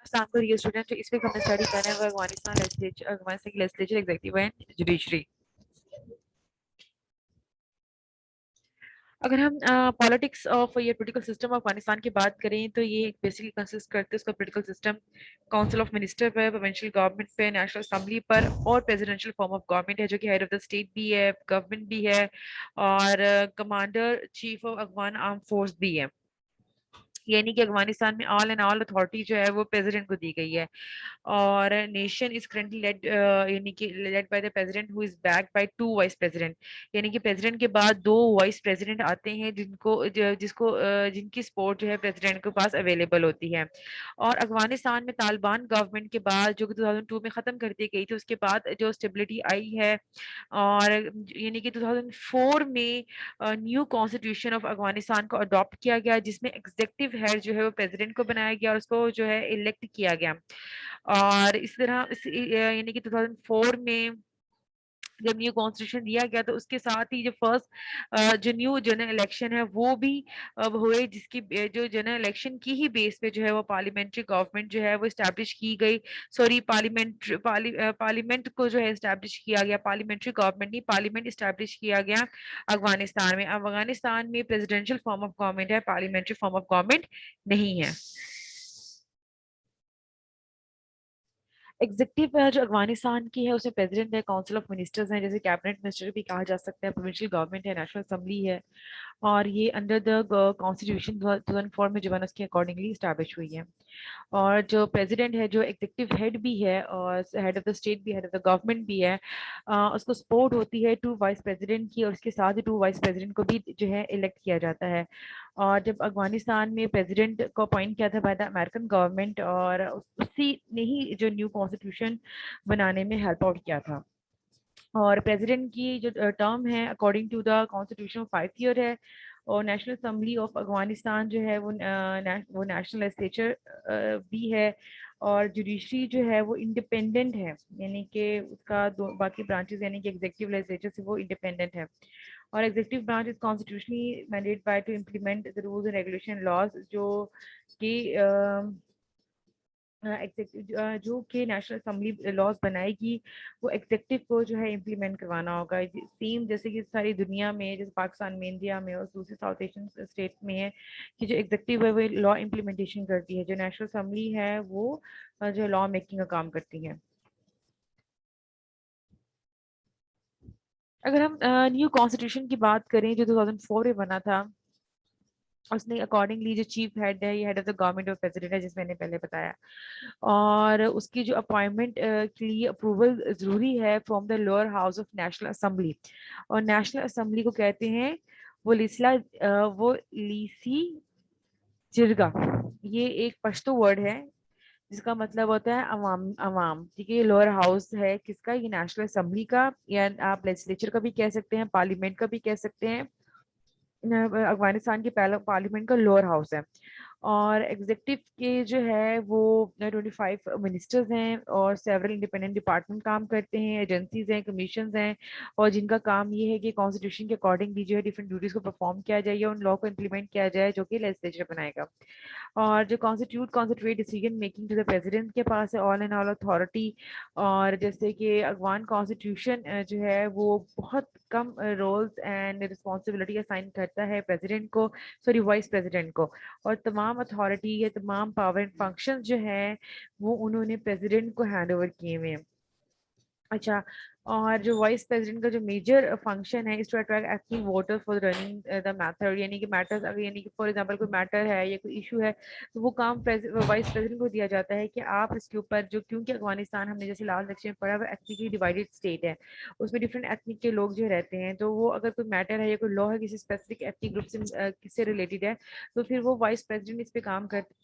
अस्सलाम वालेकुम स्टूडेंट। तो इस वीक हमने स्टडी करना है अफगानिस्तान की लेजिस्लेचर एग्जीक्यूटिव एंड जुडिशरी। अगर हम पॉलिटिक्स ऑफ ये पोलिटिकल सिस्टम ऑफ अफगानिस्तान की बात करें तो ये बेसिकली कंसिस्ट करते हैं उसका political system council of minister पे, प्रोविंशियल गवर्नमेंट पे, नेशनल असेंबली पर और प्रेसिडेंशियल फॉर्म ऑफ गवर्नमेंट है जो कि हेड ऑफ द स्टेट भी है, गवर्नमेंट भी है और commander chief of Afghan arm force भी है। यानी कि अफगानिस्तान में ऑल एंड ऑल अथॉरिटी जो है वो प्रेसिडेंट को दी गई है और नेशन इज करंटली लेड यानी कि led by the president who is backed by two vice president. यानी कि प्रेसिडेंट के बाद दो वाइस प्रेसिडेंट आते हैं जिनकी सपोर्ट जो है प्रेसिडेंट के पास अवेलेबल होती है। और अफगानिस्तान में तालिबान गवर्नमेंट के बाद जो कि 2002 में ख़त्म कर दी गई थी उसके बाद जो स्टेबिलिटी आई है और यानी कि 2004 में न्यू कॉन्स्टिट्यूशन ऑफ अफगानिस्तान को अडॉप्ट किया गया जिसमें एग्जीक्यूटिव हेड जो है वो प्रेसिडेंट को बनाया गया और उसको जो है इलेक्ट किया गया। और इस तरह यानी कि 2004 में जब न्यू कॉन्स्टिट्यूशन दिया गया तो उसके साथ ही जो फर्स्ट जो न्यू जनरल इलेक्शन है वो भी अब हुए जिसकी जो जनरल इलेक्शन की ही बेस पे जो है वो पार्लियामेंट्री गवर्नमेंट जो है वो इस्टेब्लिश की गई। सॉरी पार्लियामेंट को जो है इस्टेब्लिश किया गया, पार्लियामेंट्री गवर्नमेंट नहीं पार्लियामेंट इस्टेब्लिश किया गया अफगानिस्तान में। अफगानिस्तान में प्रेसिडेंशियल फॉर्म ऑफ गवर्नमेंट है, पार्लियामेंट्री फॉर्म ऑफ गवर्नमेंट नहीं है। एग्जीक्यूटिव जो अफगानिस्तान की है उसमें प्रेसिडेंट है, काउंसिल ऑफ मिनिस्टर्स हैं जैसे कैबिनेट मिनिस्टर भी कहा जा सकता है, प्रोविंशियल गवर्नमेंट है, नेशनल असेंबली है और ये अंडर द कॉन्स्टिट्यूशन 2004 में जो बना उसके अकॉर्डिंगली स्टैब्लिश हुई है। और जो प्रेसिडेंट है जो एग्जीक्यूटिव हेड भी है और हेड ऑफ द स्टेट भी, हेड ऑफ द गवर्नमेंट भी है, उसको सपोर्ट होती है टू वाइस प्रेसिडेंट की और उसके साथ ही टू वाइस प्रेसिडेंट को भी जो है इलेक्ट किया जाता है। और जब अफगानिस्तान में प्रेसिडेंट को अपॉइंट किया था बाय द अमेरिकन गवर्नमेंट और उसी ने ही जो न्यू कॉन्स्टिट्यूशन बनाने में हेल्प आउट किया था। और प्रेसिडेंट की जो टर्म है according to the constitution 5 year है। और नेशनल असेंबली ऑफ अफगानिस्तान जो है वो नेशनल लेजिस्लेचर भी है और जुडिशरी जो है वो इंडिपेंडेंट है, यानी कि उसका दो बाकी ब्रांचेस यानी कि एग्जीक्यूटिव लेजिस्लेचर से वो इंडिपेंडेंट है। और executive branch is constitutionally mandate by to implement the rules and regulation laws जो कि जो कि नेशनल असेंबली लॉज बनाएगी वो एग्जेक्टिव को जो है इम्प्लीमेंट करवाना होगा। सेम जैसे कि सारी दुनिया में जैसे पाकिस्तान में, इंडिया में और दूसरे साउथ एशियन स्टेट में है कि जो एग्जेक्टिव है वो लॉ इम्प्लीमेंटेशन करती है, जो नेशनल असेंबली है वो जो लॉ मेकिंग का काम करती है। अगर हम न्यू कॉन्स्टिट्यूशन की बात करें जो 2004 में बना था उसने अकॉर्डिंगली जो चीफ हेड है ये हेड ऑफ द गवर्नमेंट और प्रेसिडेंट है जिस मैंने पहले बताया। और उसकी जो अपॉइंटमेंट के लिए अप्रूवल जरूरी है from the lower house of national assembly. और नेशनल असेंबली को कहते हैं वो लीसी जिरगा। ये एक पश्तो वर्ड है जिसका मतलब होता है अवाम अवाम। ठीक है, ये लोअर हाउस है किसका, ये नेशनल असेंबली का या आप लेजिस्लेचर का भी कह सकते हैं, पार्लियामेंट का भी कह सकते हैं। अफगानिस्तान की पहला पार्लियामेंट का लोअर हाउस है। और एग्जीक्यूटिव के जो है वो 25 मिनिस्टर्स हैं और सेवरल इंडिपेंडेंट डिपार्टमेंट काम करते हैं, एजेंसीज हैं, कमीशन हैं और जिनका काम ये है कि कॉन्स्टिट्यूशन के अकॉर्डिंग भी जो है डिफरेंट ड्यूटीज को परफॉर्म किया जाए या उन लॉ को इम्प्लीमेंट किया जाए जो कि लेजिस्लेचर बनाएगा। और जो constitute decision making to the president के पास है ऑल एंड ऑल अथॉरिटी। और जैसे कि अफगान कॉन्स्टिट्यूशन जो है वो बहुत कम रोल्स एंड रिस्पॉन्सिबिलिटी असाइन करता है प्रेसिडेंट को, सॉरी वाइस प्रेसिडेंट को। और तमाम अथॉरिटी या तमाम पावर एंड फंक्शन जो है वो उन्होंने प्रेसिडेंट को हैंड ओवर किए हुए हैं। अच्छा, और जो वाइस प्रेसिडेंट का जो मेजर फंक्शन है is to attract active voter for running the matter, यानी कि मैटर्स अगर यानी कि फॉर एग्जांपल कोई मैटर है या कोई इशू है तो वो काम वाइस प्रेसिडेंट को दिया जाता है कि आप इसके ऊपर जो, क्योंकि अफगानिस्तान हमने जैसे लास्ट लेक्चर में पढ़ा वो एथनिकली डिवाइडेड स्टेट है, उसमें डिफरेंट एथनिक के लोग जो रहते हैं तो वो अगर कोई मैटर है या कोई लॉ है किसी स्पेसिफिक एथनिक ग्रुप से किससे रिलेटेड है तो फिर वो वाइस प्रेसिडेंट इस पे काम करते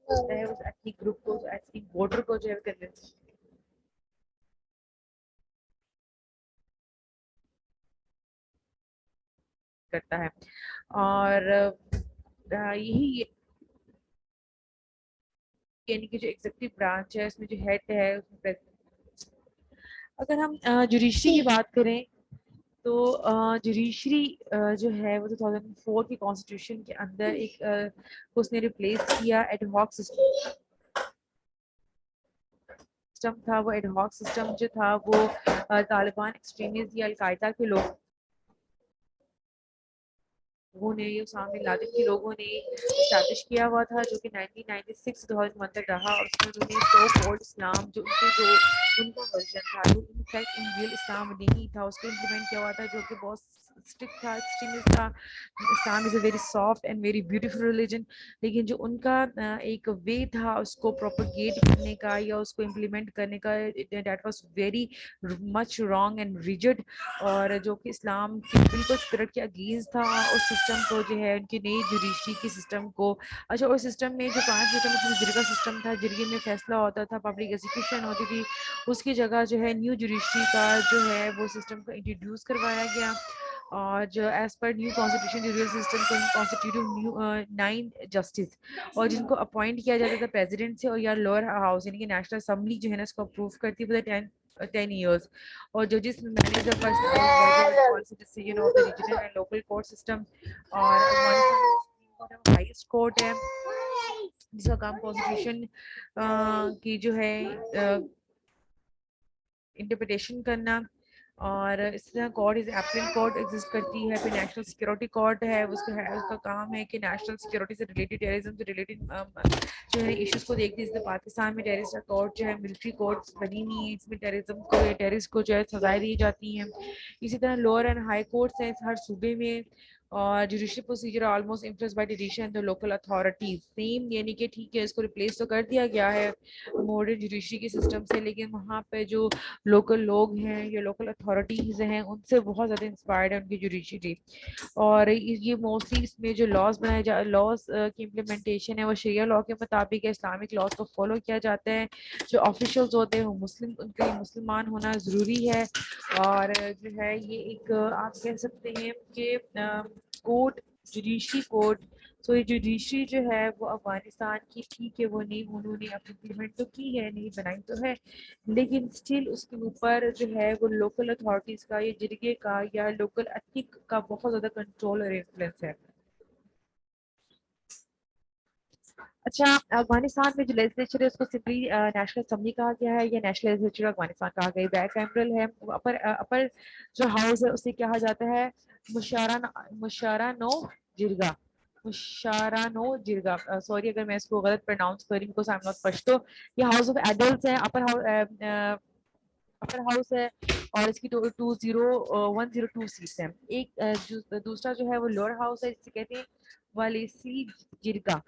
है उस एथनिक ग्रुप को, उस एथनिक वोटर को जो है कन्विंस करता है। और यही यानी कि जो एग्जीक्यूटिव ब्रांच है उसमें जो हेड है उसमें अगर हम जुडिशरी की बात करें तो जुडिशरी जो है वो 2004 के कॉन्स्टिट्यूशन के अंदर एक उसने रिप्लेस किया एडहॉक सिस्टम था। वो एडहॉक सिस्टम जो था वो तालिबान एक्सट्रीमिस्ट या अलकायदा के लोग लोगों ने, ये उसामा बिन लादेन के लोगों ने इस्टेब्लिश किया हुआ था, जो कि 1996 से 2001 तक रहा। और उसमें उन्होंने सो कॉल्ड इस्लाम जो उनका वर्जन था, जो इनफैक्ट इन रियल इस्लाम नहीं था, उसको इम्प्लीमेंट किया हुआ था, जो कि बहुत स्ट्रिक्ट था, एक्सट्रीमिस्ट था। Islam is a very soft and very beautiful religion. लेकिन जो उनका एक वे था उसको प्रोपोगेट करने का या उसको इम्प्लीमेंट करने का, that was very much wrong and rigid, और जो कि इस्लाम की बिल्कुल स्पिरिट के अगेंस्ट था। उस सिस्टम को जो है उनकी नई जुडिशरी के सिस्टम को, अच्छा उस सिस्टम में जो पुराना सिस्टम में जिरगा सिस्टम था, जिरगे में फैसला होता था, पब्लिक एग्जीक्यूशन होती थी, उसकी जगह जो है न्यू जुडिशरी का जो है वो सिस्टम को इंट्रोड्यूस करवाया गया। और जो as per new constitution judicial system को कॉन्स्टिट्यूट न्यू 9 जस्टिस, और जिनको अपॉइंट किया जाता था प्रेसिडेंट से और या लोअर हाउस यानी कि नेशनल असेंबली जो है ना इसको अप्रूव करती है फॉर 10 years, और जजेस manage the policy decision of the regional and local court system. और अफगानिस्तान हाईएस्ट कोर्ट है जिसका काम कॉन्स्टिट्यूशन की जो है इंटरप्रिटेशन करना। और इस तरह court is appellate court exist करती है। फिर नेशनल सिक्योरिटी कोर्ट है, उसका काम है कि नेशनल सिक्योरिटी से रिलेटेड, टेररिज्म से रिलेटेड जो है इश्यूज को देखती है। जैसे पाकिस्तान में टेररिस्ट कोर्ट जो है मिलिट्री कोर्ट बनी हुई है, इसमें टेररिज्म को या टेररिस्ट को जो है सजाएं दी जाती हैं। इसी तरह लोअर एंड हाई कोर्ट्स हैं हर सूबे में। और judicial procedure almost influenced by tradition and the local authorities, same यानी कि ठीक है इसको रिप्लेस तो कर दिया गया है मॉडर्न जुडिशरी के सिस्टम से, लेकिन वहाँ पे जो लोकल लोग हैं या लोकल अथॉरिटीज़ हैं उनसे बहुत ज़्यादा इंस्पायर्ड है उनकी जुडिशरी। और ये मोस्टली इसमें जो लॉज बनाए जा लॉज की इम्प्लीमेंटेशन है वो शरिया लॉ के मुताबिक है, इस्लामिक लॉज को फॉलो किया जाता है। जो ऑफिशियल्स होते हैं वो मुस्लिम, उनके लिए मुसलमान होना ज़रूरी है। और जो है ये एक आप कह सकते हैं कि कोर्ट, जुडिशरी कोर्ट, तो ये जुडिशरी जो है वो अफगानिस्तान की ठीक है, वो नहीं उन्होंने इम्प्लीमेंट तो की है, नहीं बनाई तो है, लेकिन स्टिल उसके ऊपर जो है वो लोकल अथॉरिटीज का या जिरगे का या लोकल एथिक का बहुत ज़्यादा कंट्रोल और इन्फ्लुएंस है। अच्छा, अफगानिस्तान में जो लेजिस्लेचर है उसको सिंपली नेशनल असेंबली कहा गया है या नेशनल लेजिस्लेचर अफगानिस्तान कहा गया है। बैक एम्परल है, अपर जो हाउस है उसे कहा जाता है मुशारा मुशारानो जिरगा, मुशारानो जिरगा। सॉरी अगर मैं इसको गलत प्रोनाउंस कर रही हूँ because I am not Pashto. ये हाउस ऑफ एडल्ट्स है, अपर हाउस है, और इसकी 102 सीट्स हैं। एक दूसरा जो है वो लोअर हाउस है, जिसे कहते हैं वालेसी जिरगा,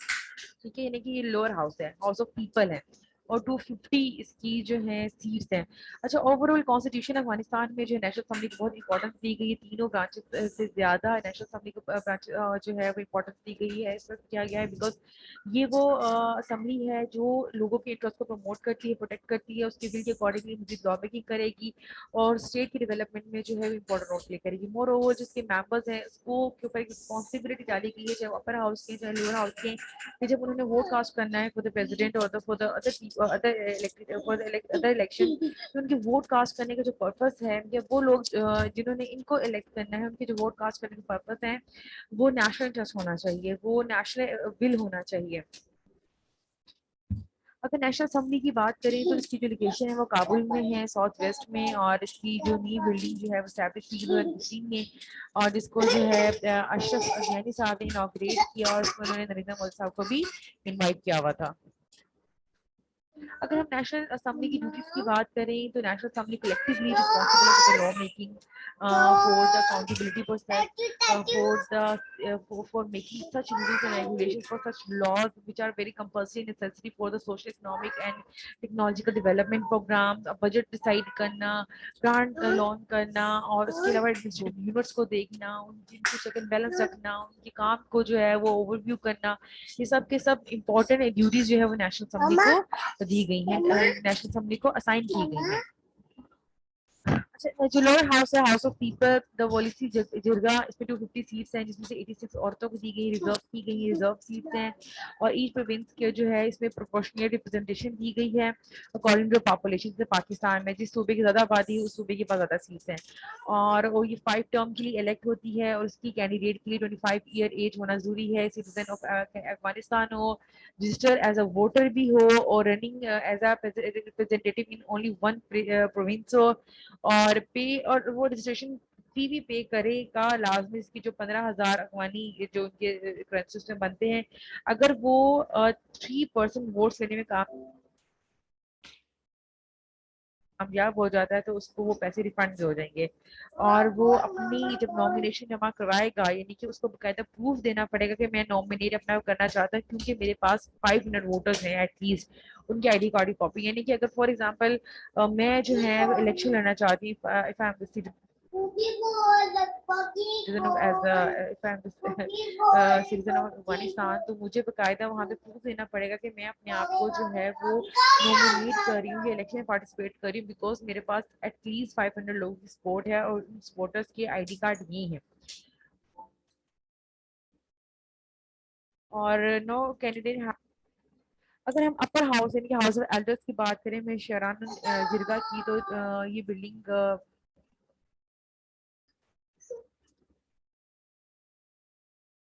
ठीक है, यानी कि ये लोअर हाउस है, हाउस ऑफ पीपल है, और 250 इसकी जो है सीट्स हैं। अच्छा, ओवरऑल कॉन्स्टिट्यूशन अफगानिस्तान में जो है नेशनल असेंबली को बहुत इंपॉर्टेंस दी गई है, तीनों ब्रांचेस से ज्यादा नेशनल असेंबली को ब्रांच जो है वो इंपॉर्टेंस दी गई है। इसमें किया गया है बिकॉज ये वो असेंबली है जो लोगों के इंटरेस्ट को प्रमोट करती है, प्रोटेक्ट करती है, उसके बिल के अकॉर्डिंगली मुझे लॉ मेकिंग करेगी और स्टेट की डेवलपमेंट में जो है इंपॉर्टेंट रोल प्ले करेगी। मोर ओवर जिसके मेंबर्स हैं उसको के ऊपर एक रिस्पॉन्सिबिलिटी डाली गई है, चाहे अपर हाउस के चाहे लोअर हाउस के, कि जब उन्होंने वोट कास्ट करना है फॉर द प्रेसिडेंट और for the other elected for the other election, तो उनके वोट कास्ट करने का जो पर्पस है या वो लोग जिन्होंने इनको इलेक्ट करना है उनके जो वोट कास्ट करने का पर्पस है वो नेशनल इंटरेस्ट होना चाहिए, वो नेशनल विल होना चाहिए। अगर नेशनल असेंबली की बात करें तो इसकी जो लोकेशन है वो काबुल में है, साउथ वेस्ट में, और इसकी जो न्यू बिल्डिंग जो है वो स्टैब्लिश की 2015 में, और जिसको जो है अशरफ गहनी साहब ने इनॉग्रेट किया, और उसमें उन्होंने नरेंद्र मोदी साहब को भी इनवाइट किया हुआ था। अगर हम नेशनल असेंबली की ड्यूटीज की बात करें तो national assembly collectively responsible for the law making, for the accountability for making such rules and regulations for such laws which are very compulsory necessary for the social, economic and technological development program, budget decide करना, grant lawn करना, और उसके अलावा units को देखना, उनकी check and balance रखना, उनके काम को जो है वो ओवरव्यू करना, ये सब के सब इम्पोर्टेंट ड्यूटीज जो है वो नेशनल असेंबली को दी गई हैं, नेशनल असेंबली को असाइन की गई हैं। अच्छा, जो लोअर हाउस है, हाउस ऑफ पीपल द वॉलिसी जिरगा, इसमें 250 सीट्स हैं जिसमें से 86 औरतों को दी गई, रिजर्व की गई है, रिजर्व सीट्स हैं, और ईच प्रोविंस के जो है इसमें प्रोपोर्शनल रिप्रेजेंटेशन दी गई है अकॉर्डिंग टू पॉपुलेशन। जैसे पाकिस्तान में जिस सूबे की ज्यादा आबादी है उस सूबे के पास ज्यादा सीट्स हैं, और वो ये 5 टर्म के लिए इलेक्ट होती है, और उसकी कैंडिडेट के लिए 25 ईयर एज होना जरूरी है, सिटीजन ऑफ अफगानिस्तान हो, रजिस्टर एज अ वोटर भी हो, और running as a representative in only one province हो, और पे और वो रजिस्ट्रेशन फी भी पे करेगा लाजमी, इसकी जो 15,000 अफगानी जो उनके करेंसी सिस्टम बनते हैं, अगर वो 3% वोट्स लेने में कामयाब हो जाता है तो उसको वो पैसे रिफंड भी हो जाएंगे। और वो अपनी जब नॉमिनेशन जमा करवाएगा, यानी कि उसको बकायदा प्रूफ देना पड़ेगा कि मैं नॉमिनेट अपना करना चाहता हूँ क्योंकि मेरे पास 500 वोटर्स हैं एटलीस्ट, उनकी आईडी कार्ड की कॉपी। यानी कि अगर फॉर एग्जांपल मैं जो है इलेक्शन लड़ना चाहती हूँ, if I am citizen of as a if I'm citizen of Afghanistan, तो मुझे बकायदा वहाँ पे प्रूफ देना पड़ेगा कि मैं अपने आप को जो है वो नॉमिनेट कर रही हूँ या इलेक्शन में पार्टिसिपेट कर रही हूँ, बिकॉज मेरे पास एटलीस्ट 500 लोगों की सपोर्ट है और उन सपोर्टर्स के आईडी कार्ड ये हैं। और नो कैंडिडेट, अगर हम अपर हाउस यानी कि हाउस ऑफ एल्डर्स की बात करें, मैं शरान जिरगा की, तो ये बिल्डिंग